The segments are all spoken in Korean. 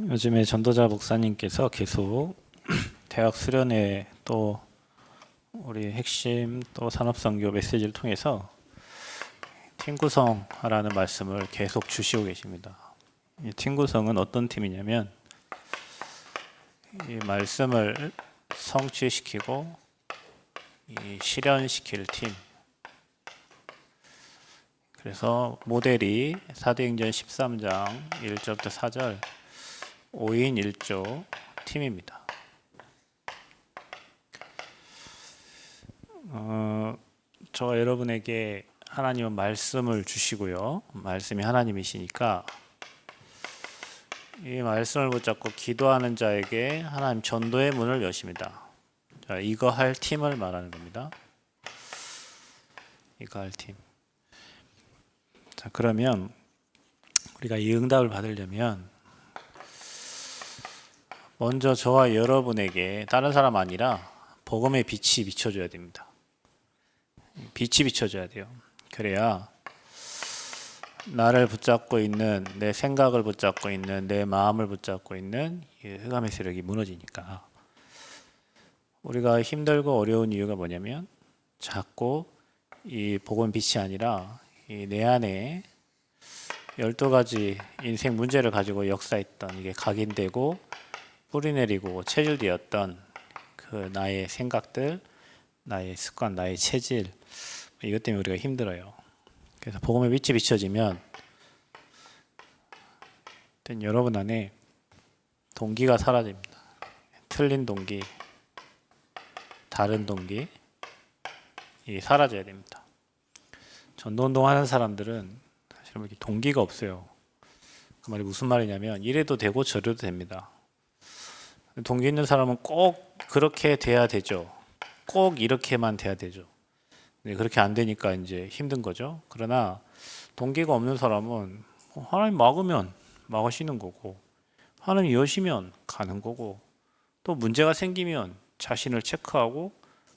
요즘에 전도자 목사님께서 계속 대학 수련회 또 우리 핵심 또 산업선교 메시지를 통해서 팀 구성하라는 말씀을 계속 주시고 계십니다. 이 팀 구성은 어떤 팀이냐면 이 말씀을 성취시키고 이 실현시킬 팀. 그래서 모델이 사도행전 13장 1절부터 4절 5인 1조 팀입니다. 저와 여러분에게 하나님은 말씀을 주시고요. 말씀이 하나님이시니까 이 말씀을 붙잡고 기도하는 자에게 하나님 전도의 문을 여십니다. 자, 이거 할 팀을 말하는 겁니다. 이거 할 팀. 자, 그러면 우리가 이 응답을 받으려면 먼저 저와 여러분에게 다른 사람 아니라 복음의 빛이 비춰줘야 됩니다. 빛이 비춰줘야 돼요. 그래야 나를 붙잡고 있는, 내 생각을 붙잡고 있는, 내 마음을 붙잡고 있는 이 흑암의 세력이 무너지니까. 우리가 힘들고 어려운 이유가 뭐냐면 자꾸 이 복음 빛이 아니라 이 내 안에 12가지 인생 문제를 가지고 역사했던 이게 각인되고 뿌리내리고 체질되었던 그 나의 생각들, 나의 습관, 나의 체질, 이것 때문에 우리가 힘들어요. 그래서 복음의 빛이 비춰지면 여러분 안에 동기가 사라집니다. 틀린 동기, 다른 동기 이 사라져야 됩니다. 전도운동 하는 사람들은 사실은 이렇게 동기가 없어요. 그 말이 무슨 말이냐면 이래도 되고 저래도 됩니다. 동기 있는 사람은 꼭 그렇게 돼야 되죠. 꼭 이렇게만 돼야 되죠. 네, 그렇게 안 되니까 이제 힘든 거죠. 그러나 동기가 없는 사람은 하나님 막으면 막으시는 거고, 하나님 여시면 가는 거고, 또 문제가 생기면 자신을 체크하고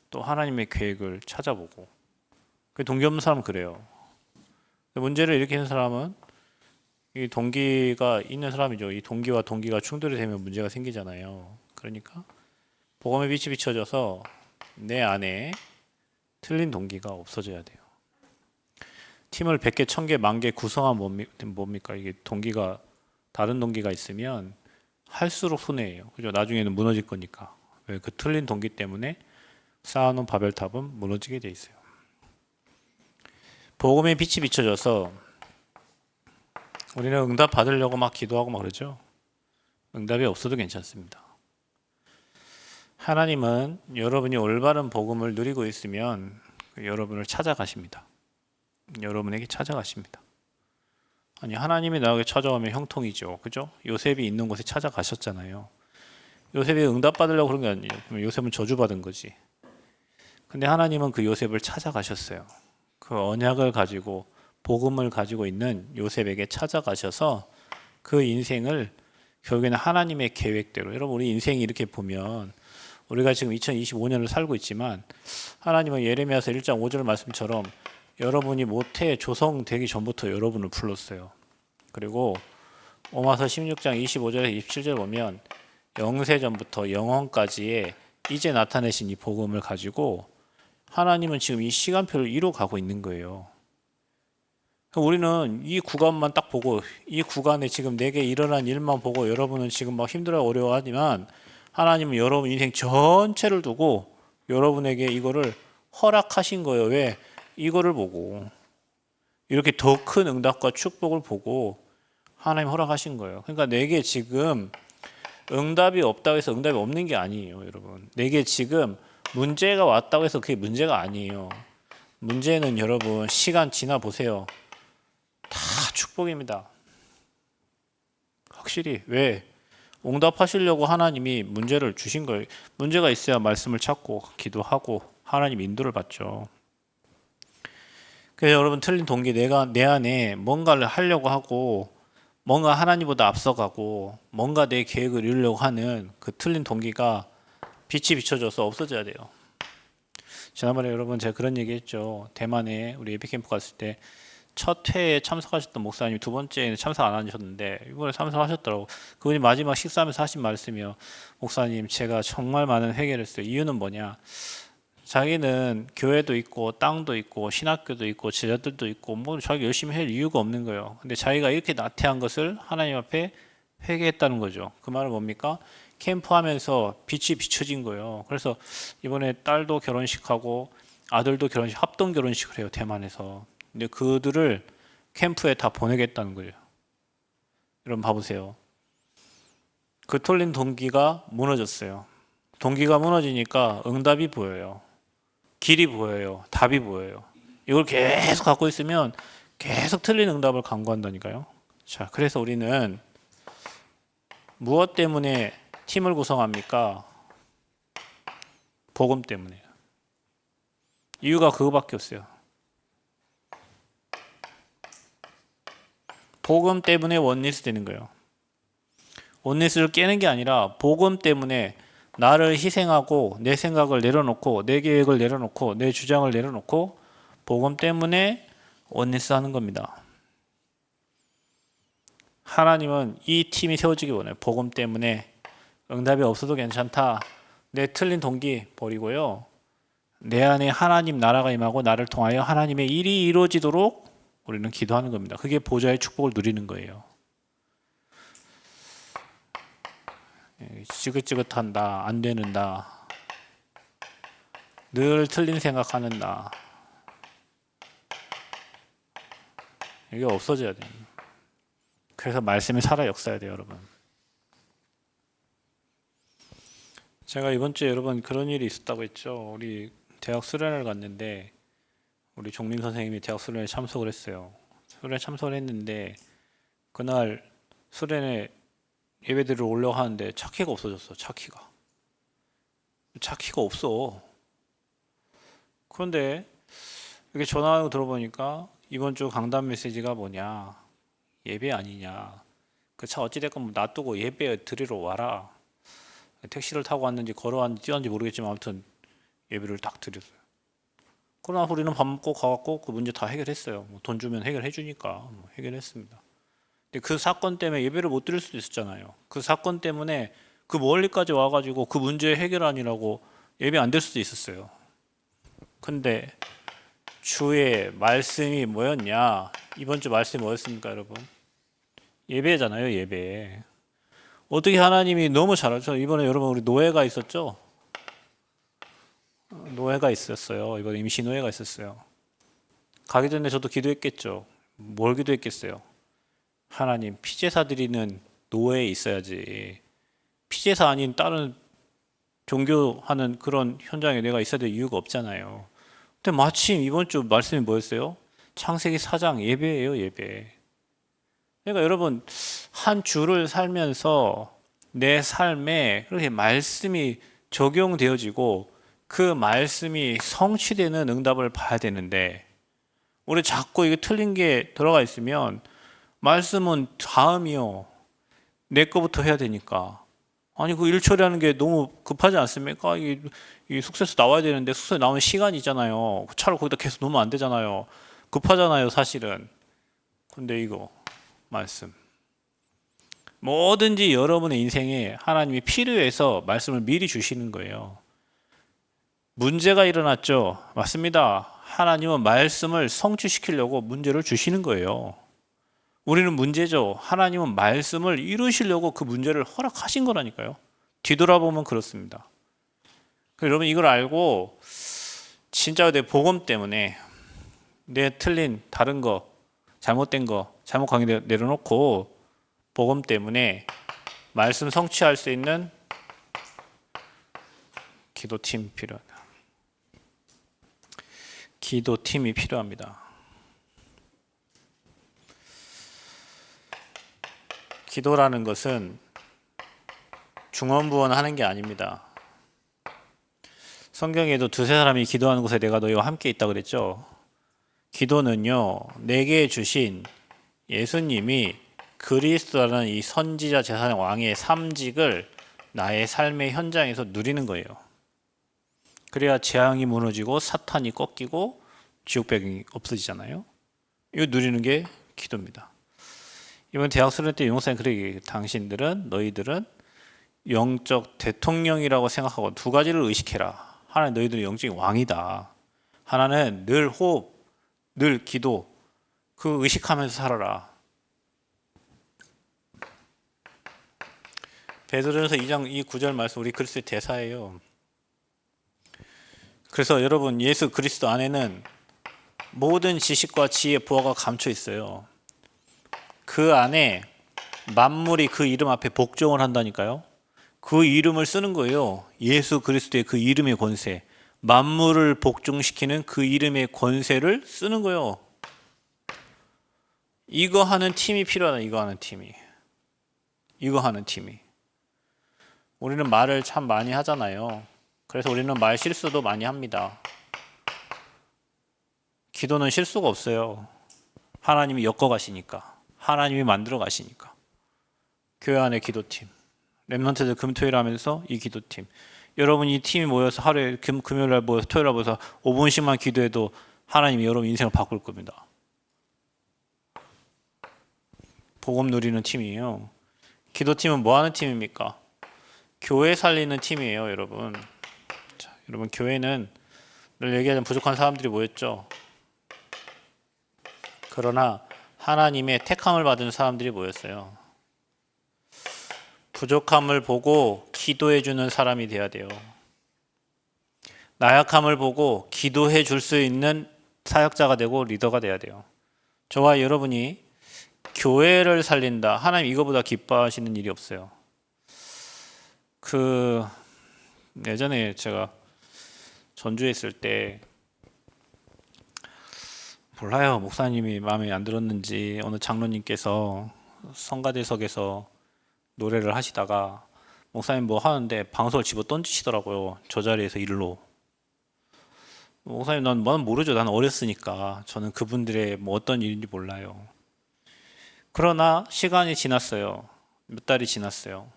또 하나님의 계획을 찾아보고. 동기 없는 사람은 그래요. 문제를 일으키는 사람은 이 동기가 있는 사람이죠. 이 동기와 동기가 충돌이 되면 문제가 생기잖아요. 그러니까 복음의 빛이 비춰져서 내 안에 틀린 동기가 없어져야 돼요. 팀을 100개, 1000개, 10,000개 구성하면 뭡니까? 이게 동기가 다른 동기가 있으면 할수록 손해예요. 그죠? 나중에는 무너질 거니까. 왜? 그 틀린 동기 때문에 쌓아놓은 바벨탑은 무너지게 돼 있어요. 복음의 빛이 비춰져서 우리는 응답 받으려고 막 기도하고 막 그러죠. 응답이 없어도 괜찮습니다. 하나님은 여러분이 올바른 복음을 누리고 있으면 여러분을 찾아가십니다. 여러분에게 찾아가십니다. 아니, 하나님이 나에게 찾아오면 형통이죠. 그죠? 요셉이 있는 곳에 찾아가셨잖아요. 요셉이 응답 받으려고 그런 게 아니에요. 그럼 요셉은 저주받은 거지. 근데 하나님은 그 요셉을 찾아가셨어요. 그 언약을 가지고 복음을 가지고 있는 요셉에게 찾아가셔서 그 인생을 결국에는 하나님의 계획대로, 여러분 우리 인생이 이렇게 보면 우리가 지금 2025년을 살고 있지만 하나님은 예레미야서 1장 5절 말씀처럼 여러분이 모태 조성되기 전부터 여러분을 불렀어요. 그리고 오마서 16장 25절에서 27절 보면 영세전부터 영원까지의 이제 나타내신 이 복음을 가지고 하나님은 지금 이 시간표를 이루어가고 있는 거예요. 우리는 이 구간만 딱 보고 이 구간에 지금 내게 일어난 일만 보고 여러분은 지금 막 힘들어 어려워하지만 하나님은 여러분 인생 전체를 두고 여러분에게 이거를 허락하신 거예요. 왜? 이거를 보고 이렇게 더 큰 응답과 축복을 보고 하나님 허락하신 거예요. 그러니까 내게 지금 응답이 없다고 해서 응답이 없는 게 아니에요. 여러분 내게 지금 문제가 왔다고 해서 그게 문제가 아니에요. 문제는 여러분 시간 지나 보세요. 다 축복입니다. 확실히. 왜? 응답하시려고 하나님이 문제를 주신 거예요. 문제가 있어야 말씀을 찾고 기도하고 하나님 인도를 받죠. 그래서 여러분 틀린 동기, 내가 내 안에 뭔가를 하려고 하고 뭔가 하나님보다 앞서가고 뭔가 내 계획을 이루려고 하는 그 틀린 동기가 빛이 비춰져서 없어져야 돼요. 지난번에 여러분 제가 그런 얘기 했죠. 대만에 우리 예비캠프 갔을 때 첫 회에 참석하셨던 목사님 두 번째에는 참석 안 하셨는데 이번에 참석하셨더라고. 그분이 마지막 식사하면서 하신 말씀이요. 목사님, 제가 정말 많은 회개를 했어요. 이유는 뭐냐? 자기는 교회도 있고 땅도 있고 신학교도 있고 제자들도 있고 뭐 자기 열심히 할 이유가 없는 거예요. 근데 자기가 이렇게 나태한 것을 하나님 앞에 회개했다는 거죠. 그 말은 뭡니까? 캠프하면서 빛이 비춰진 거예요. 그래서 이번에 딸도 결혼식하고 아들도 결혼식, 합동 결혼식을 해요, 대만에서. 근데 그들을 캠프에 다 보내겠다는 거예요. 여러분 봐보세요. 그 털린 동기가 무너졌어요. 동기가 무너지니까 응답이 보여요. 길이 보여요. 답이 보여요. 이걸 계속 갖고 있으면 계속 틀린 응답을 강구한다니까요. 자, 그래서 우리는 무엇 때문에 팀을 구성합니까? 복음 때문에요. 이유가 그거밖에 없어요. 복음 때문에 원리스 되는 거예요. 원리스를 깨는 게 아니라 복음 때문에 나를 희생하고 내 생각을 내려놓고 내 계획을 내려놓고 내 주장을 내려놓고 복음 때문에 원리스 하는 겁니다. 하나님은 이 팀이 세워지기 원해요. 복음 때문에 응답이 없어도 괜찮다. 내 틀린 동기 버리고요. 내 안에 하나님 나라가 임하고 나를 통하여 하나님의 일이 이루어지도록 우리는 기도하는 겁니다. 그게 보좌의 축복을 누리는 거예요. 지긋지긋한다, 안 되는다, 늘 틀린 생각하는 나, 이게 없어져야 돼요. 그래서 말씀이 살아 역사해야 돼요, 여러분. 제가 이번 주에 여러분 그런 일이 있었다고 했죠. 우리 대학 수련회를 갔는데 우리 종민 선생님이 대학 수련회에 참석을 했어요. 수련회 참석을 했는데 그날 수련회 예배들을 올려고 하는데 차키가 없어졌어. 차키가 없어. 그런데 이렇게 전화하고 들어보니까 이번 주 강단 메시지가 뭐냐, 예배 아니냐, 그 차 어찌됐건 놔두고 예배 드리러 와라. 택시를 타고 왔는지 걸어왔는지 뛰었는지 모르겠지만 아무튼 예배를 딱 드렸어요. 그러나 우리는 밥 먹고 가갖고 그 문제 다 해결했어요. 돈 주면 해결해 주니까 해결했습니다. 근데 그 사건 때문에 예배를 못 드릴 수도 있었잖아요. 그 사건 때문에 그 멀리까지 와가지고 그 문제 해결하느라고 예배 안 될 수도 있었어요. 근데 주의 말씀이 뭐였냐? 이번 주 말씀이 뭐였습니까, 여러분? 예배잖아요, 예배. 어떻게 하나님이 너무 잘하죠. 이번에 여러분 우리 노예가 있었죠? 노예가 있었어요. 이번에 임시 노예가 있었어요. 가기 전에 저도 기도했겠죠. 뭘 기도했겠어요? 하나님, 피제사 드리는 노예에 있어야지. 피제사 아닌 다른 종교하는 그런 현장에 내가 있어야 될 이유가 없잖아요. 근데 마침 이번 주 말씀이 뭐였어요? 창세기 4장 예배예요, 예배. 그러니까 여러분 한 주를 살면서 내 삶에 그렇게 말씀이 적용되어지고 그 말씀이 성취되는 응답을 봐야 되는데 우리 자꾸 이게 틀린 게 들어가 있으면 말씀은 다음이요. 내 거부터 해야 되니까. 아니 그 일 처리하는 게 너무 급하지 않습니까? 이 숙소에서 나와야 되는데 숙소에 나오는 시간이 있잖아요. 그 차를 거기다 계속 놓으면 안 되잖아요. 급하잖아요, 사실은. 근데 이거 말씀. 뭐든지 여러분의 인생에 하나님이 필요해서 말씀을 미리 주시는 거예요. 문제가 일어났죠. 맞습니다. 하나님은 말씀을 성취시키려고 문제를 주시는 거예요. 우리는 문제죠. 하나님은 말씀을 이루시려고 그 문제를 허락하신 거라니까요. 뒤돌아보면 그렇습니다. 여러분 이걸 알고 진짜 내 복음 때문에 내 틀린 다른 거, 잘못된 거, 잘못 강의 내려놓고 복음 때문에 말씀 성취할 수 있는 기도팀 필요하다. 기도팀이 필요합니다. 기도라는 것은 중언부언하는 게 아닙니다. 성경에도 두세 사람이 기도하는 곳에 내가 너희와 함께 있다 그랬죠. 기도는요, 내게 주신 예수님이 그리스도라는 이 선지자 제사장 왕의 삼직을 나의 삶의 현장에서 누리는 거예요. 그래야 재앙이 무너지고 사탄이 꺾이고 지옥배경이 없어지잖아요. 이거 누리는 게 기도입니다. 이번 대학 수련 때 용사님 그렇게 얘기해요. 당신들은 너희들은 영적 대통령이라고 생각하고 두 가지를 의식해라. 하나는 너희들은 영적인 왕이다. 하나는 늘 호흡, 늘 기도, 그 의식하면서 살아라. 베드로전서 2장 이 9절 말씀 우리 그리스도의 대사예요. 그래서 여러분 예수 그리스도 안에는 모든 지식과 지혜, 보화가 감춰 있어요. 그 안에 만물이 그 이름 앞에 복종을 한다니까요. 그 이름을 쓰는 거예요. 예수 그리스도의 그 이름의 권세, 만물을 복종시키는 그 이름의 권세를 쓰는 거예요. 이거 하는 팀이 필요하다. 이거 하는 팀이. 우리는 말을 참 많이 하잖아요. 그래서 우리는 말 실수도 많이 합니다. 기도는 실수가 없어요. 하나님이 엮어 가시니까, 하나님이 만들어 가시니까. 교회 안에 기도팀, 렘넌트들 금토일 하면서 이 기도팀, 여러분 이 팀이 모여서 하루에 금요일날 모여서 토요일날 모여서 5분씩만 기도해도 하나님이 여러분 인생을 바꿀 겁니다. 복음 누리는 팀이에요. 기도팀은 뭐 하는 팀입니까? 교회 살리는 팀이에요, 여러분. 자, 여러분 교회는 늘 얘기하자면 부족한 사람들이 모였죠. 그러나 하나님의 택함을 받은 사람들이 모였어요. 부족함을 보고 기도해 주는 사람이 돼야 돼요. 나약함을 보고 기도해 줄 수 있는 사역자가 되고 리더가 돼야 돼요. 저와 여러분이 교회를 살린다. 하나님 이거보다 기뻐하시는 일이 없어요. 예전에 제가 전주에 있을 때 몰라요. 목사님이 마음에 안 들었는지 어느 장로님께서 성가대석에서 노래를 하시다가 목사님 뭐 하는데 방석을 집어 던지시더라고요. 저 자리에서 일로. 목사님 난 모르죠. 나는 어렸으니까. 저는 그분들의 뭐 어떤 일인지 몰라요. 그러나 시간이 지났어요. 몇 달이 지났어요.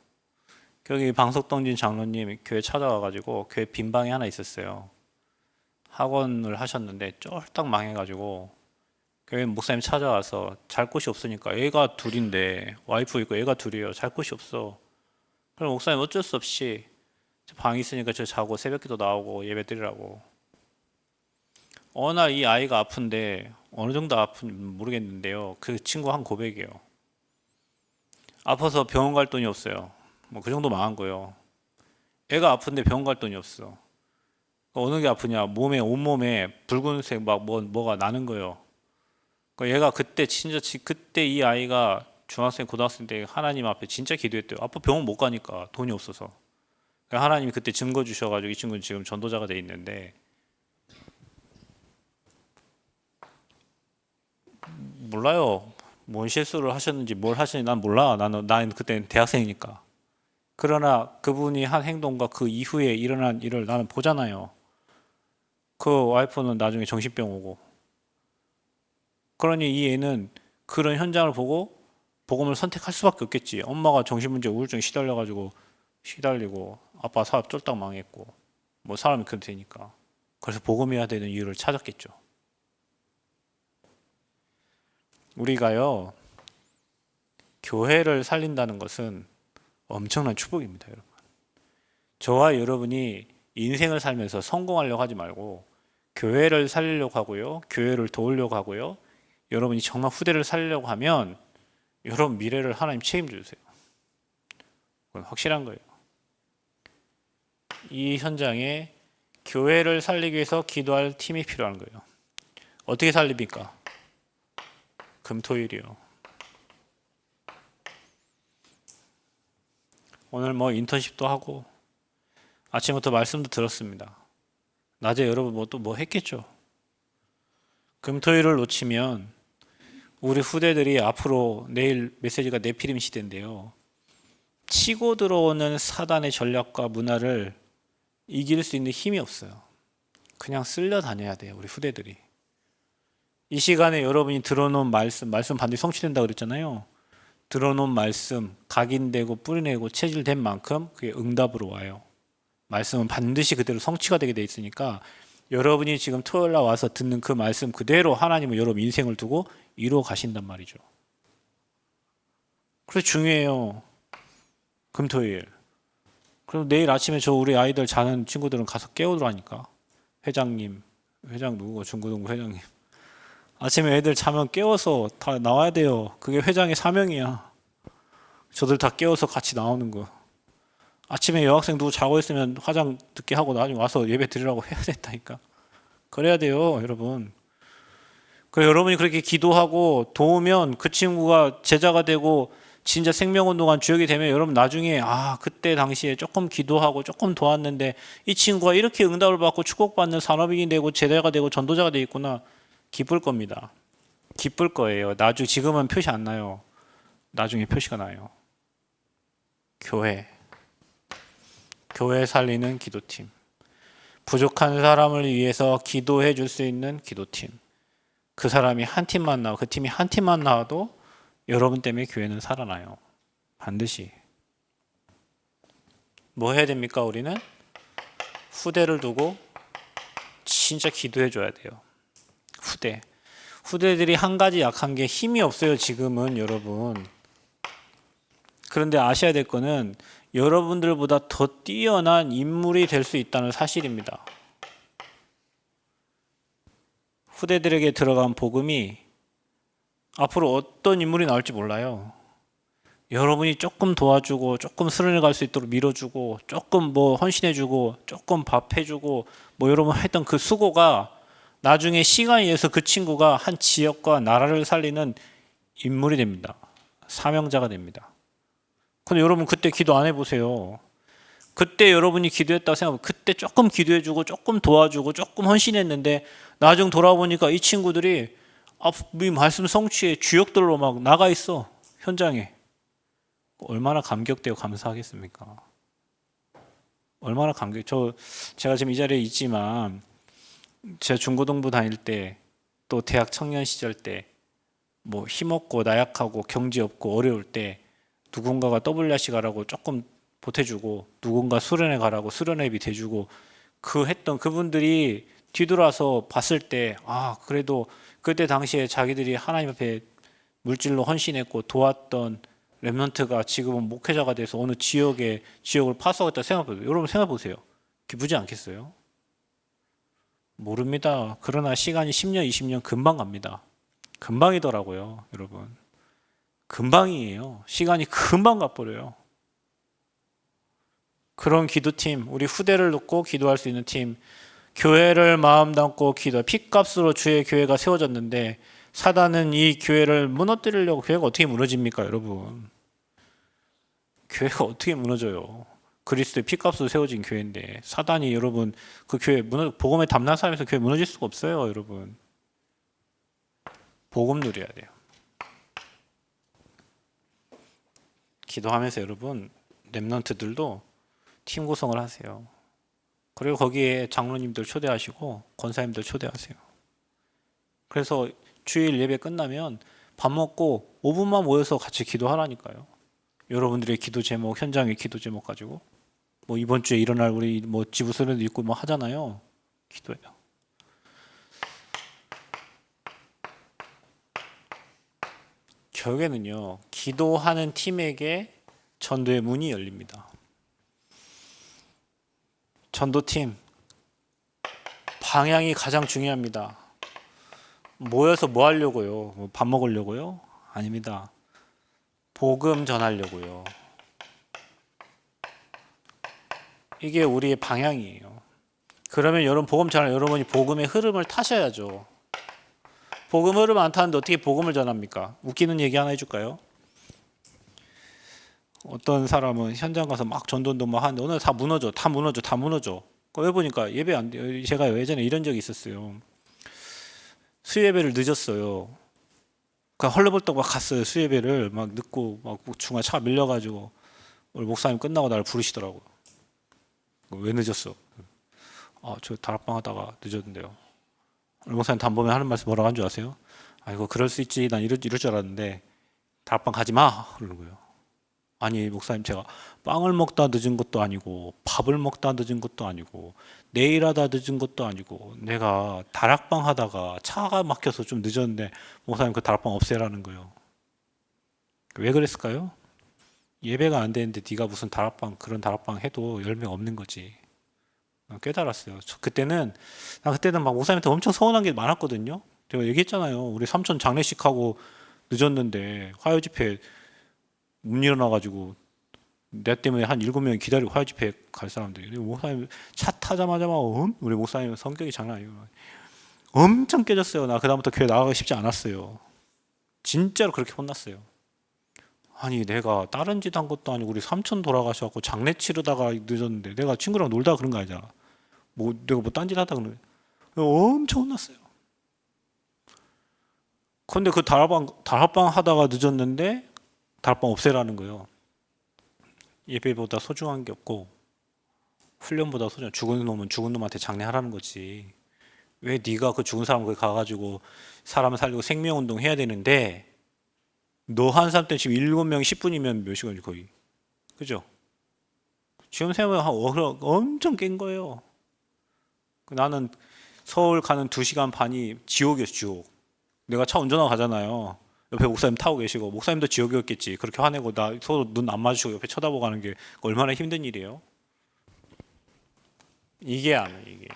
여기 방석 던진 장로님 교회 찾아와가지고 교회 빈 방이 하나 있었어요. 학원을 하셨는데 쫄딱 망해가지고 교회 목사님 찾아와서 잘 곳이 없으니까 애가 둘인데 와이프 있고 애가 둘이에요. 잘 곳이 없어. 그럼 목사님 어쩔 수 없이 방이 있으니까 저 자고 새벽기도 나오고 예배 드리라고. 어느 날 이 아이가 아픈데 어느 정도 아픈지 모르겠는데요. 그 친구 한 고백이에요. 아파서 병원 갈 돈이 없어요. 뭐 그 정도 망한 거예요. 애가 아픈데 병원 갈 돈이 없어. 어느 게 아프냐? 온몸에 붉은색 뭐가 나는 거예요. 얘가 그때 이 아이가 중학생, 고등학생 때 하나님 앞에 진짜 기도했대요. 아빠 병원 못 가니까 돈이 없어서. 하나님이 그때 증거 주셔가지고 이 친구는 지금 전도자가 돼 있는데 몰라요. 뭔 실수를 하셨는지 뭘 하시는지 난 몰라. 나는 그때 대학생이니까. 그러나 그분이 한 행동과 그 이후에 일어난 일을 나는 보잖아요. 그 와이프는 나중에 정신병 오고. 그러니 이 애는 그런 현장을 보고 복음을 선택할 수밖에 없겠지. 엄마가 정신문제 우울증 시달리고 아빠 사업 쫄딱 망했고 뭐 사람이 그렇게 되니까. 그래서 복음해야 되는 이유를 찾았겠죠. 우리가요 교회를 살린다는 것은 엄청난 축복입니다, 여러분. 저와 여러분이 인생을 살면서 성공하려고 하지 말고 교회를 살리려고 하고요, 교회를 도우려고 하고요, 여러분이 정말 후대를 살리려고 하면 여러분 미래를 하나님 책임져 주세요. 그건 확실한 거예요. 이 현장에 교회를 살리기 위해서 기도할 팀이 필요한 거예요. 어떻게 살립니까? 금토일이요. 오늘 뭐 인턴십도 하고 아침부터 말씀도 들었습니다. 낮에 여러분 또 뭐 했겠죠. 금토일을 놓치면 우리 후대들이 앞으로 내일 메시지가 네피림 시대인데요. 치고 들어오는 사단의 전략과 문화를 이길 수 있는 힘이 없어요. 그냥 쓸려 다녀야 돼요, 우리 후대들이. 이 시간에 여러분이 들어놓은 말씀 반드시 성취된다고 그랬잖아요. 들어놓은 말씀 각인되고 뿌리내고 체질된 만큼 그게 응답으로 와요. 말씀은 반드시 그대로 성취가 되게 돼 있으니까 여러분이 지금 토요일 날 와서 듣는 그 말씀 그대로 하나님은 여러분 인생을 두고 이루어 가신단 말이죠. 그래서 중요해요. 금토일. 그럼 내일 아침에 저 우리 아이들 자는 친구들은 가서 깨우더라니까. 회장 누구고 중고등부 회장님. 아침에 애들 자면 깨워서 다 나와야 돼요. 그게 회장의 사명이야. 저들 다 깨워서 같이 나오는 거. 아침에 여학생 누구 자고 있으면 화장 늦게 하고 나중에 와서 예배 드리라고 해야 된다니까. 그래야 돼요, 여러분. 그래 여러분이 그렇게 기도하고 도우면 그 친구가 제자가 되고 진짜 생명운동한 주역이 되면 여러분 나중에 그때 당시에 조금 기도하고 조금 도왔는데 이 친구가 이렇게 응답을 받고 축복받는 산업인이 되고 제자가 되고 전도자가 되어 있구나. 기쁠 겁니다. 기쁠 거예요. 나중에 지금은 표시 안 나요. 나중에 표시가 나요. 교회 살리는 기도팀. 부족한 사람을 위해서 기도해 줄 수 있는 기도팀. 그 사람이 한 팀만 나와, 그 팀이 한 팀만 나와도 여러분 때문에 교회는 살아나요. 반드시. 뭐 해야 됩니까? 우리는 후대를 두고 진짜 기도해 줘야 돼요. 후대들이 한 가지 약한 게 힘이 없어요. 지금은 여러분. 그런데 아셔야 될 거는 여러분들보다 더 뛰어난 인물이 될 수 있다는 사실입니다. 후대들에게 들어간 복음이 앞으로 어떤 인물이 나올지 몰라요. 여러분이 조금 도와주고 조금 수련회 갈 수 있도록 밀어주고 조금 뭐 헌신해주고 조금 밥해주고 뭐 여러분 했던 그 수고가 나중에 시간에 의해서 그 친구가 한 지역과 나라를 살리는 인물이 됩니다. 사명자가 됩니다. 근데 여러분 그때 기도 안 해보세요. 그때 여러분이 기도했다고 생각하면 그때 조금 기도해주고 조금 도와주고 조금 헌신했는데 나중 돌아보니까 이 친구들이 이 말씀 성취에 주역들로 막 나가 있어. 현장에. 얼마나 감격되고 감사하겠습니까? 얼마나 제가 지금 이 자리에 있지만 제가 중고등부 다닐 때 또 대학 청년 시절 때 뭐 힘없고 나약하고 경지 없고 어려울 때 누군가가 WRC 가라고 조금 보태주고 누군가 수련회 가라고 수련회비 대주고 했던 그분들이 뒤돌아서 봤을 때 그래도 그때 당시에 자기들이 하나님 앞에 물질로 헌신했고 도왔던 렘넌트가 지금은 목회자가 돼서 어느 지역을 파수하겠다 생각해보세요. 여러분 생각해보세요. 기쁘지 않겠어요? 모릅니다. 그러나 시간이 10년, 20년 금방 갑니다. 금방이더라고요, 여러분. 금방이에요. 시간이 금방 가버려요. 그런 기도팀, 우리 후대를 놓고 기도할 수 있는 팀, 교회를 마음 담고 핏값으로 주의 교회가 세워졌는데 사단은 이 교회를 무너뜨리려고. 교회가 어떻게 무너집니까, 여러분? 교회가 어떻게 무너져요? 그리스도의 핏값으로 세워진 교회인데 사단이 여러분 그 교회 복음에 담난 사람에서 교회 무너질 수가 없어요, 여러분. 복음 누려야 돼요. 기도하면서 여러분 렘넌트들도 팀 구성을 하세요. 그리고 거기에 장로님들 초대하시고 권사님들 초대하세요. 그래서 주일 예배 끝나면 밥 먹고 5분만 모여서 같이 기도하라니까요. 여러분들의 기도 제목, 현장의 기도 제목 가지고 뭐 이번 주에 일어날 우리 뭐 지부 수련도 있고 뭐 하잖아요. 기도해요. 결국에는요, 기도하는 팀에게 전도의 문이 열립니다. 전도팀 방향이 가장 중요합니다. 모여서 뭐 하려고요? 뭐 밥 먹으려고요? 아닙니다. 복음 전하려고요. 이게 우리의 방향이에요. 그러면 여러분이 복음의 흐름을 타셔야죠. 복음 흐름 안 타는데 어떻게 복음을 전합니까? 웃기는 얘기 하나 해줄까요? 어떤 사람은 현장 가서 막 전도운동 막 하는데 오늘 다 무너져. 왜 보니까 예배 안 돼요. 제가 예전에 이런 적이 있었어요. 수예배를 늦었어요. 그러니까 헐레벌떡 막 갔어요. 수예배를 막 늦고 막 중간에 차가 밀려가지고 오늘 목사님 끝나고 나를 부르시더라고요. 왜 늦었어? 저 다락방 하다가 늦었는데요. 목사님 단범에 하는 말씀 뭐라고 한 줄 아세요? 이거 그럴 수 있지. 난 이럴 줄 알았는데 다락방 가지 마. 그러는 거예요. 아니 목사님, 제가 빵을 먹다 늦은 것도 아니고 밥을 먹다 늦은 것도 아니고 내일하다 늦은 것도 아니고 내가 다락방 하다가 차가 막혀서 좀 늦었는데 목사님 그 다락방 없애라는 거예요. 왜 그랬을까요? 예배가 안 되는데 네가 무슨 다락방, 그런 다락방 해도 열매가 없는 거지. 깨달았어요. 그때는 막 목사님한테 엄청 서운한 게 많았거든요. 제가 얘기했잖아요. 우리 삼촌 장례식하고 늦었는데 화요 집회 못 일어나가지고 내 때문에 한 7명이 기다리고 화요 집회 갈 사람들이. 목사님 차 타자마자 막 우리 목사님 성격이 장난 아니에요. 엄청 깨졌어요. 나 그다음부터 교회 나가고 싶지 않았어요. 진짜로 그렇게 혼났어요. 아니 내가 다른 짓 한 것도 아니고 우리 삼촌 돌아가셔갖고 장례 치르다가 늦었는데 내가 친구랑 놀다가 그런 거 아니잖아. 뭐 내가 뭐 딴짓 하다 그러는 거야. 엄청 혼났어요. 근데 그 다락방 하다가 늦었는데 다락방 없애라는 거예요. 예배보다 소중한 게 없고 훈련보다 소중한, 죽은 놈은 죽은 놈한테 장례하라는 거지. 왜 네가 그 죽은 사람 거기 가가지고 사람 살리고 생명운동 해야 되는데 너 한 사람 때 지금 7명 10분이면 몇 시간이지 거의. 그죠? 지금 생각하면 엄청 깬 거예요. 나는 서울 가는 2시간 반이 지옥이었어, 지옥. 내가 차 운전하고 가잖아요. 옆에 목사님 타고 계시고, 목사님도 지옥이었겠지. 그렇게 화내고 나 서로 눈 안 마주치고 옆에 쳐다보고 가는 게 얼마나 힘든 일이에요. 이게 아니에요, 이게.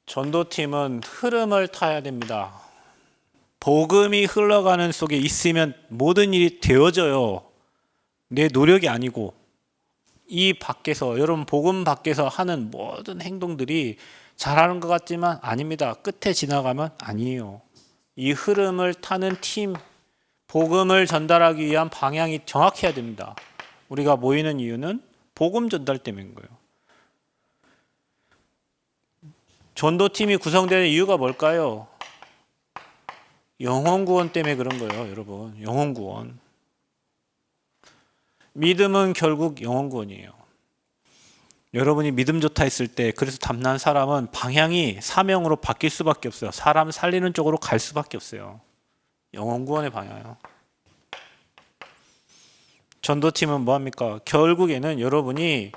전도팀은 흐름을 타야 됩니다. 복음이 흘러가는 속에 있으면 모든 일이 되어져요. 내 노력이 아니고 이 밖에서, 여러분 복음 밖에서 하는 모든 행동들이 잘하는 것 같지만 아닙니다. 끝에 지나가면 아니에요. 이 흐름을 타는 팀, 복음을 전달하기 위한 방향이 정확해야 됩니다. 우리가 모이는 이유는 복음 전달 때문인 거예요. 전도팀이 구성되는 이유가 뭘까요? 영혼 구원 때문에 그런 거예요, 여러분. 영혼 구원. 믿음은 결국 영혼 구원이에요. 여러분이 믿음 좋다 했을 때, 그래서 담난 사람은 방향이 사명으로 바뀔 수밖에 없어요. 사람 살리는 쪽으로 갈 수밖에 없어요. 영혼 구원의 방향이에요. 전도팀은 뭐합니까? 결국에는 여러분이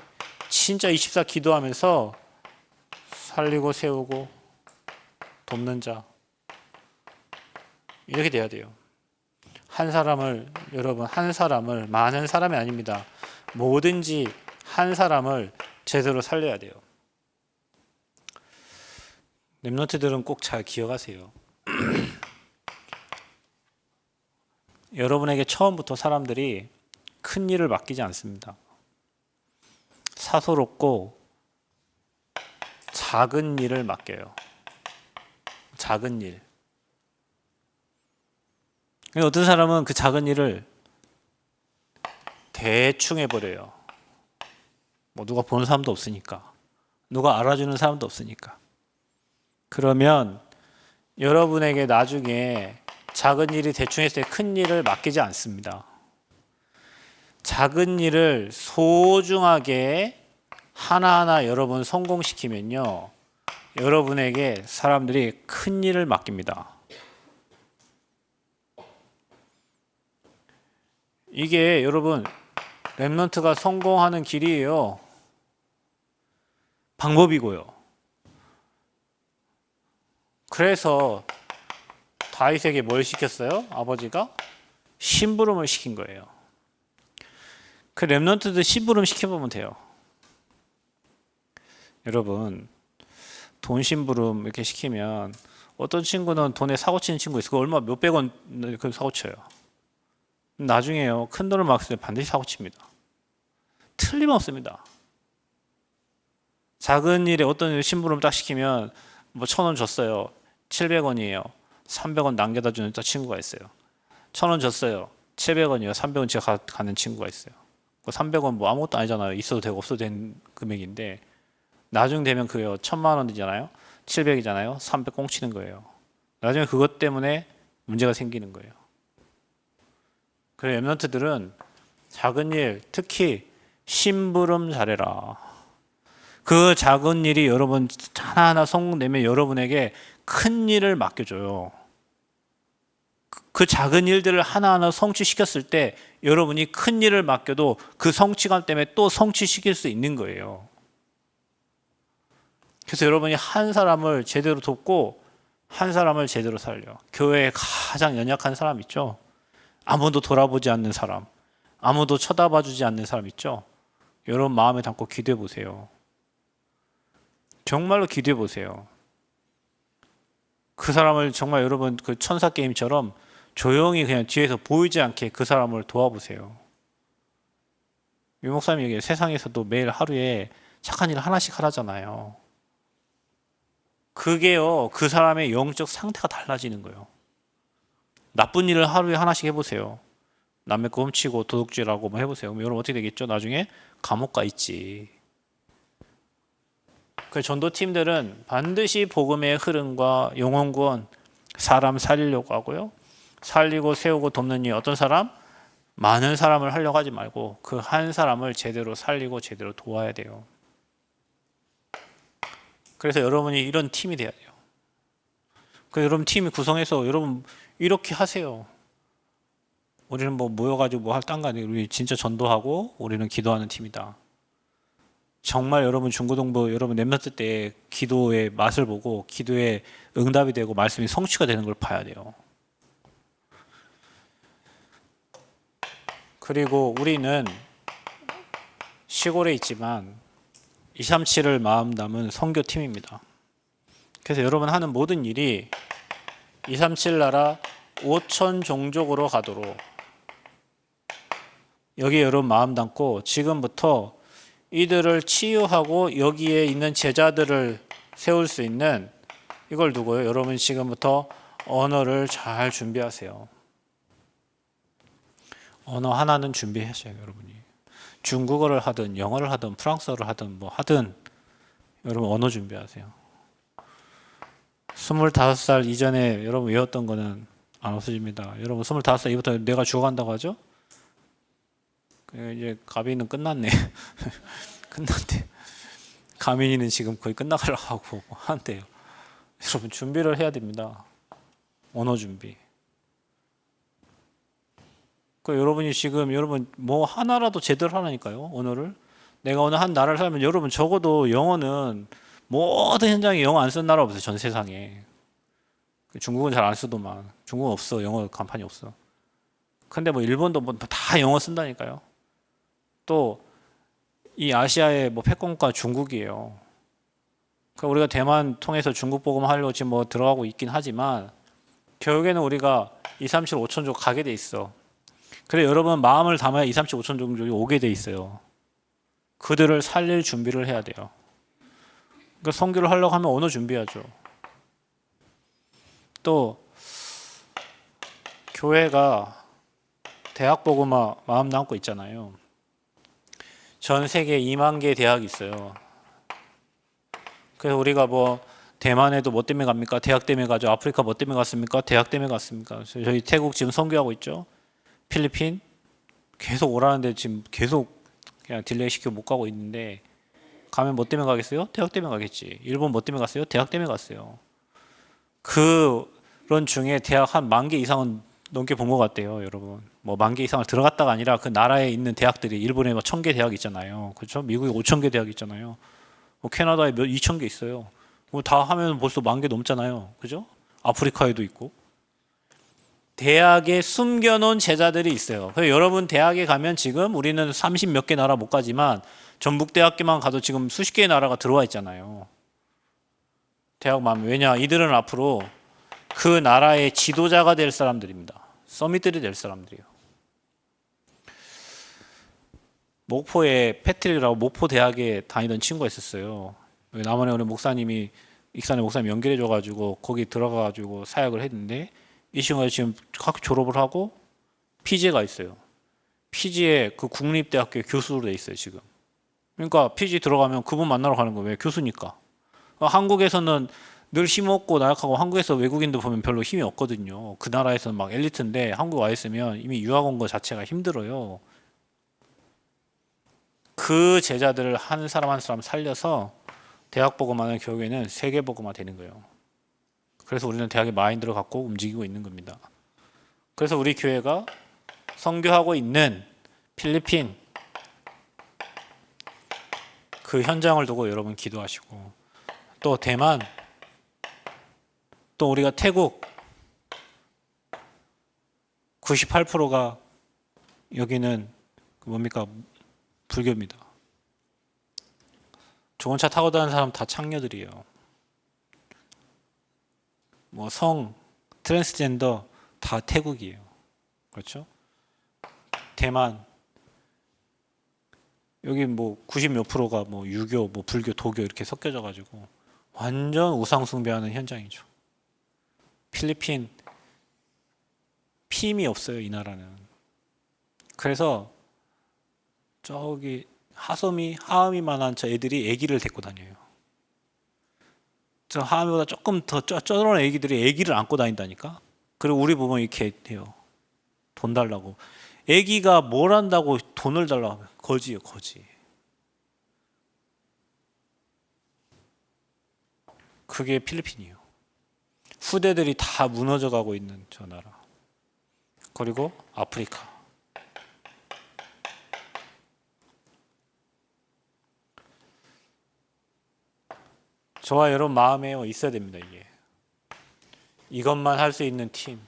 진짜 24 기도하면서 살리고 세우고 돕는 자, 이렇게 돼야 돼요. 여러분 한 사람을, 많은 사람이 아닙니다. 뭐든지 한 사람을 제대로 살려야 돼요. 랩런트들은 꼭 잘 기억하세요. 여러분에게 처음부터 사람들이 큰 일을 맡기지 않습니다. 사소롭고 작은 일을 맡겨요. 작은 일. 어떤 사람은 그 작은 일을 대충 해버려요. 뭐 누가 보는 사람도 없으니까, 누가 알아주는 사람도 없으니까. 그러면 여러분에게 나중에 작은 일이 대충 했을 때 큰 일을 맡기지 않습니다. 작은 일을 소중하게 하나하나 여러분 성공시키면요, 여러분에게 사람들이 큰 일을 맡깁니다. 이게 여러분 랩런트가 성공하는 길이에요. 방법이고요. 그래서 다윗에게 뭘 시켰어요? 아버지가 심부름을 시킨 거예요. 그 랩런트도 심부름 시켜보면 돼요. 여러분 돈 심부름 이렇게 시키면 어떤 친구는 돈에 사고 치는 친구 있어요. 얼마 몇백 원 사고 쳐요. 나중에요, 큰 돈을 맡겼을 때 반드시 사고 칩니다. 틀림없습니다. 작은 일에 어떤 심부름 딱 시키면 뭐 1,000원 줬어요. 700원이에요. 300원 남겨다 주는 친구가 있어요. 1,000원 줬어요. 700원이요. 300원 제가 가는 친구가 있어요. 300원 뭐 아무것도 아니잖아요. 있어도 되고 없어도 되는 금액인데 나중 되면 그요 1,000만 원이잖아요. 700이잖아요. 300 꽁치는 거예요. 나중에 그것 때문에 문제가 생기는 거예요. 그래서 랩런트들은 작은 일, 특히 심부름 잘해라. 그 작은 일이 여러분 하나하나 성공되면 여러분에게 큰 일을 맡겨줘요. 그 작은 일들을 하나하나 성취시켰을 때 여러분이 큰 일을 맡겨도 그 성취감 때문에 또 성취시킬 수 있는 거예요. 그래서 여러분이 한 사람을 제대로 돕고 한 사람을 제대로 살려. 교회에 가장 연약한 사람 있죠? 아무도 돌아보지 않는 사람, 아무도 쳐다봐주지 않는 사람 있죠? 여러분 마음에 담고 기도해 보세요. 정말로 기도해 보세요. 그 사람을 정말 여러분 그 천사 게임처럼 조용히 그냥 뒤에서 보이지 않게 그 사람을 도와보세요. 유 목사님이 얘기해요. 세상에서도 매일 하루에 착한 일 하나씩 하라잖아요. 그게요, 그 사람의 영적 상태가 달라지는 거예요. 나쁜 일을 하루에 하나씩 해보세요. 남의 거 훔치고 도둑질하고 뭐 해보세요. 그럼 여러분 어떻게 되겠죠? 나중에 감옥 가 있지. 그 전도팀들은 반드시 복음의 흐름과 영혼 구원, 사람 살리려고 하고요. 살리고 세우고 돕는 일, 어떤 사람? 많은 사람을 하려고 하지 말고 그 한 사람을 제대로 살리고 제대로 도와야 돼요. 그래서 여러분이 이런 팀이 돼야 돼요. 그래서 여러분 팀이 구성해서 여러분 이렇게 하세요. 우리는 뭐 모여가지고 뭐 할 딴 거 아니에요. 우리 진짜 전도하고 우리는 기도하는 팀이다. 정말 여러분 중고등부 여러분 랩런트 때 기도의 맛을 보고 기도에 응답이 되고 말씀이 성취가 되는 걸 봐야 돼요. 그리고 우리는 시골에 있지만 237을 마음 담은 선교팀입니다. 그래서 여러분 하는 모든 일이 237 나라 5천 종족으로 가도록 여기에 여러분 마음 담고 지금부터 이들을 치유하고 여기에 있는 제자들을 세울 수 있는 이걸 두고요. 여러분 지금부터 언어를 잘 준비하세요. 언어 하나는 준비하셔요, 여러분이. 중국어를 하든 영어를 하든 프랑스어를 하든 뭐 하든 여러분 언어 준비하세요. 25살 이전에 여러분 외웠던 거는 안 없어집니다. 여러분 25살 이후부터 내가 죽어간다고 하죠? 이제 가빈은 끝났네. 끝났대. 가민이는 지금 거의 끝나가려고 하고 한대요. 여러분 준비를 해야 됩니다. 언어 준비. 그 여러분이 지금 여러분 뭐 하나라도 제대로 하라니까요. 언어를. 내가 오늘 한 나라를 살면 여러분 적어도 영어는 모든 현장에 영어 안 쓰는 나라 없어요. 전 세상에. 중국은 잘 안 쓰더만. 중국은 없어. 영어 간판이 없어. 근데 뭐 일본도 뭐 다 영어 쓴다니까요. 또 이 아시아의 뭐 패권과 중국이에요. 그러니까 우리가 대만 통해서 중국 복음 하려고 지금 뭐 들어가고 있긴 하지만 결국에는 우리가 237 5천족 가게 돼 있어. 그래 여러분 마음을 담아야 237 5천족이 오게 돼 있어요. 그들을 살릴 준비를 해야 돼요. 그러니까 선교를 하려고 하면 언어 준비하죠. 또 교회가 대학 복음화 마음 담고 있잖아요. 전 세계 2만 개 대학이 있어요. 그래서 우리가 뭐 대만에도 뭐 때문에 갑니까? 대학 때문에 가죠. 아프리카 뭐 때문에 갔습니까? 대학 때문에 갔습니까? 저희 태국 지금 선교하고 있죠. 필리핀 계속 오라는데 지금 계속 그냥 딜레이 시켜 못 가고 있는데 가면 뭐 때문에 가겠어요? 대학 때문에 가겠지. 일본 뭐 때문에 갔어요? 대학 때문에 갔어요. 그런 중에 대학 한 10,000개 이상은 넘게 본 것 같대요, 여러분. 뭐 10,000개 이상을 들어갔다가 아니라 그 나라에 있는 대학들이 일본에 뭐 1,000개 대학 있잖아요. 그렇죠? 미국에 5,000개 대학 있잖아요. 뭐 캐나다에 2,000개 있어요. 뭐 다 하면 벌써 10,000개 넘잖아요. 그죠? 아프리카에도 있고. 대학에 숨겨놓은 제자들이 있어요. 그래서 여러분 대학에 가면 지금 우리는 30 몇 개 나라 못 가지만 전북대학교만 가도 지금 수십 개의 나라가 들어와 있잖아요. 대학만. 왜냐? 이들은 앞으로 그 나라의 지도자가 될 사람들입니다. 서밋들이 될 사람들이에요. 목포에 패트릭이라고 목포 대학에 다니던 친구가 있었어요. 남원에 오는 목사님이 익산의 목사님 연결해줘가지고 거기 들어가가지고 사역을 했는데 이 친구가 지금 학교 졸업을 하고 피지에 가 있어요. 피지에 그 국립대학교 교수로 돼 있어요 지금. 그러니까 피지 들어가면 그분 만나러 가는 거예요. 왜? 교수니까. 한국에서는 늘 힘없고 나약하고 한국에서 외국인들 보면 별로 힘이 없거든요. 그 나라에서는 막 엘리트인데 한국 와 있으면 이미 유학 온 거 자체가 힘들어요. 그 제자들을 한 사람 한 사람 살려서 대학 복음화는 결국에는 세계 복음화 되는 거예요. 그래서 우리는 대학의 마인드를 갖고 움직이고 있는 겁니다. 그래서 우리 교회가 선교하고 있는 필리핀 그 현장을 두고 여러분 기도하시고, 또 대만, 또 우리가 태국 98%가 여기는 뭡니까? 불교입니다. 좋은 차 타고 다니는 사람 다 창녀들이에요. 뭐 성, 트랜스젠더 다 태국이에요. 그렇죠? 대만 여기 뭐 90몇 프로가 뭐 유교, 뭐 불교, 도교 이렇게 섞여져 가지고 완전 우상 숭배하는 현장이죠. 필리핀 피임이 없어요, 이 나라는. 그래서 저기 하음이만한 저 애들이 애기를 데리고 다녀요. 저 하음이보다 조금 더 쩌른 애기들이 애기를 안고 다닌다니까. 그리고 우리 보면 이렇게 해요. 돈 달라고. 애기가 뭘 한다고 돈을 달라고 하면 거지예요, 거지. 그게 필리핀이에요. 후대들이 다 무너져 가고 있는 저 나라. 그리고 아프리카. 저와 여러분 마음에 있어야 됩니다, 이게. 이것만 할 수 있는 팀.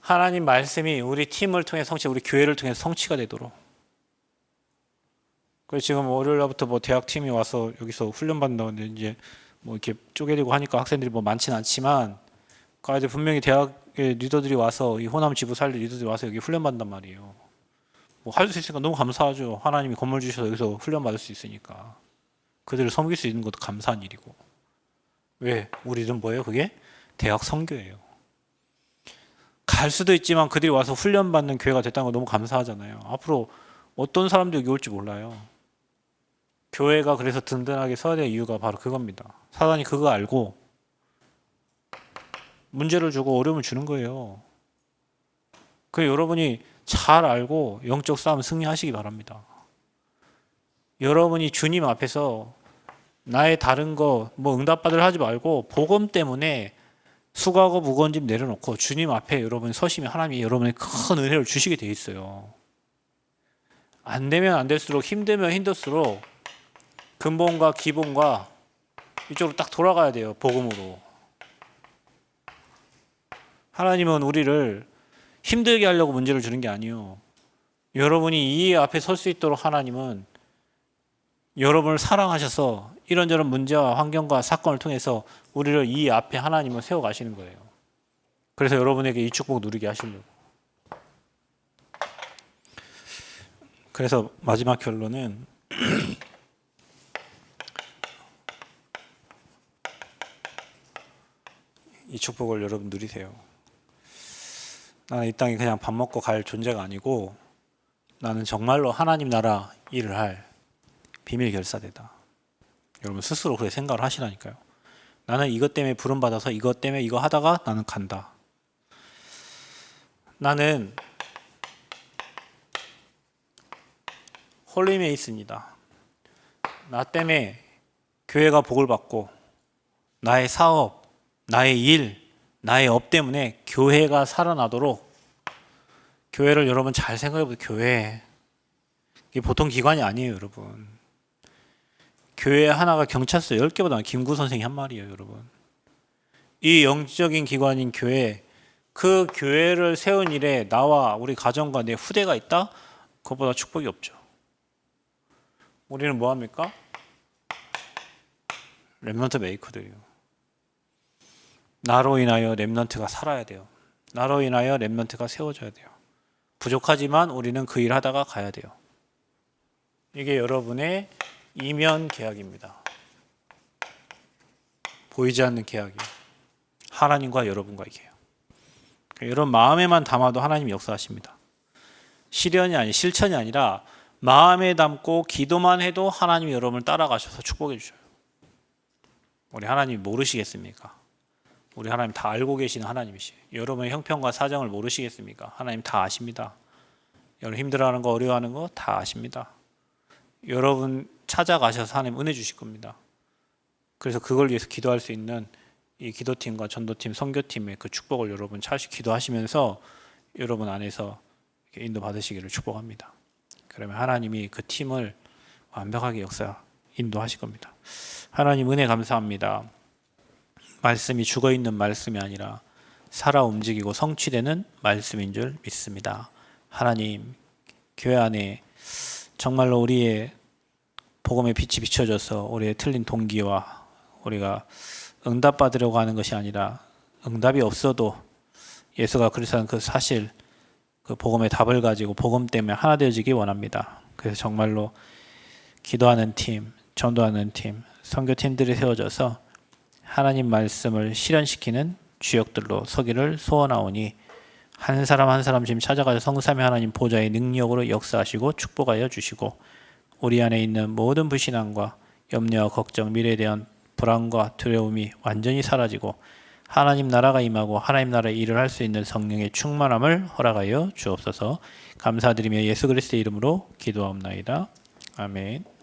하나님 말씀이 우리 팀을 통해 우리 교회를 통해 성취가 되도록. 그래서 지금 월요일 날부터 뭐 대학 팀이 와서 여기서 훈련 받는다는데 이제 뭐 이렇게 쪼개지고 하니까 학생들이 뭐 많지는 않지만, 그 아이들 분명히 대학의 리더들이 와서 이 호남 지부 살릴 리더들이 와서 여기 훈련 받는단 말이에요. 뭐 할 수 있으니까 너무 감사하죠. 하나님이 건물 주셔서 여기서 훈련 받을 수 있으니까. 그들을 섬길 수 있는 것도 감사한 일이고. 왜? 우리는 뭐예요? 그게 대학 선교예요. 갈 수도 있지만 그들이 와서 훈련받는 교회가 됐다는 거 너무 감사하잖아요. 앞으로 어떤 사람들이 여기 올지 몰라요. 교회가 그래서 든든하게 서야 될 이유가 바로 그겁니다. 사단이 그거 알고 문제를 주고 어려움을 주는 거예요. 그 여러분이 잘 알고 영적 싸움 승리하시기 바랍니다. 여러분이 주님 앞에서 나의 다른 거 뭐 응답받으려 하지 말고 복음 때문에 수고하고 무거운 짐 내려놓고 주님 앞에 여러분 서시면 하나님이 여러분의 큰 은혜를 주시게 돼 있어요. 안 되면 안 될수록, 힘들면 힘들수록 근본과 기본과 이쪽으로 딱 돌아가야 돼요. 복음으로. 하나님은 우리를 힘들게 하려고 문제를 주는 게 아니에요. 여러분이 이 앞에 설 수 있도록 하나님은 여러분을 사랑하셔서 이런저런 문제와 환경과 사건을 통해서 우리를 이 앞에 하나님은 세워가시는 거예요. 그래서 여러분에게 이 축복 누리게 하시려고. 그래서 마지막 결론은 이 축복을 여러분 누리세요. 나는 이 땅에 그냥 밥 먹고 갈 존재가 아니고 나는 정말로 하나님 나라 일을 할 비밀 결사대다. 여러분 스스로 그렇게 생각을 하시라니까요. 나는 이것 때문에 부름받아서 이것 때문에 이거 하다가 나는 간다. 나는 홀리메이스입니다. 나 때문에 교회가 복을 받고 나의 사업, 나의 일, 나의 업 때문에 교회가 살아나도록 교회를 여러분 잘 생각해보세요. 교회 이게 보통 기관이 아니에요, 여러분. 교회 하나가 경찰서 10개보다 김구 선생이 한 말이에요, 여러분. 이 영적인 기관인 교회, 그 교회를 세운 일에 나와 우리 가정과 내 후대가 있다? 그것보다 축복이 없죠. 우리는 뭐 합니까? 렘넌트 메이커들이요. 나로 인하여 렘넌트가 살아야 돼요. 나로 인하여 렘넌트가 세워져야 돼요. 부족하지만 우리는 그 일 하다가 가야 돼요. 이게 여러분의 이면 계약입니다. 보이지 않는 계약이에요. 하나님과 여러분과의 계약. 여러분 마음에만 담아도 하나님이 역사하십니다. 실천이 아니라 마음에 담고 기도만 해도 하나님이 여러분을 따라가셔서 축복해 주셔요. 우리 하나님 모르시겠습니까? 우리 하나님 다 알고 계시는 하나님이시에요. 여러분의 형편과 사정을 모르시겠습니까? 하나님 다 아십니다. 여러분 힘들어하는 거 어려워하는 거 다 아십니다. 여러분 찾아가셔서 하나님 은혜 주실 겁니다. 그래서 그걸 위해서 기도할 수 있는 이 기도팀과 전도팀, 선교팀의 그 축복을 여러분 잘 기도하시면서 여러분 안에서 인도 받으시기를 축복합니다. 그러면 하나님이 그 팀을 완벽하게 인도하실 겁니다. 하나님 은혜 감사합니다. 말씀이 죽어있는 말씀이 아니라 살아 움직이고 성취되는 말씀인 줄 믿습니다. 하나님, 교회 안에 정말로 우리의 복음의 빛이 비춰져서 우리의 틀린 동기와 우리가 응답받으려고 하는 것이 아니라 응답이 없어도 예수가 그리스도라는 그 사실, 그 복음의 답을 가지고 복음 때문에 하나 되어지기 원합니다. 그래서 정말로 기도하는 팀, 전도하는 팀, 선교팀들이 세워져서 하나님 말씀을 실현시키는 주역들로 서기를 소원하오니 한 사람 한 사람 지금 찾아가서 성삼위 하나님 보좌의 능력으로 역사하시고 축복하여 주시고 우리 안에 있는 모든 불신앙과 염려와 걱정, 미래에 대한 불안과 두려움이 완전히 사라지고 하나님 나라가 임하고 하나님 나라의 일을 할 수 있는 성령의 충만함을 허락하여 주옵소서. 감사드리며 예수 그리스도의 이름으로 기도하옵나이다. 아멘.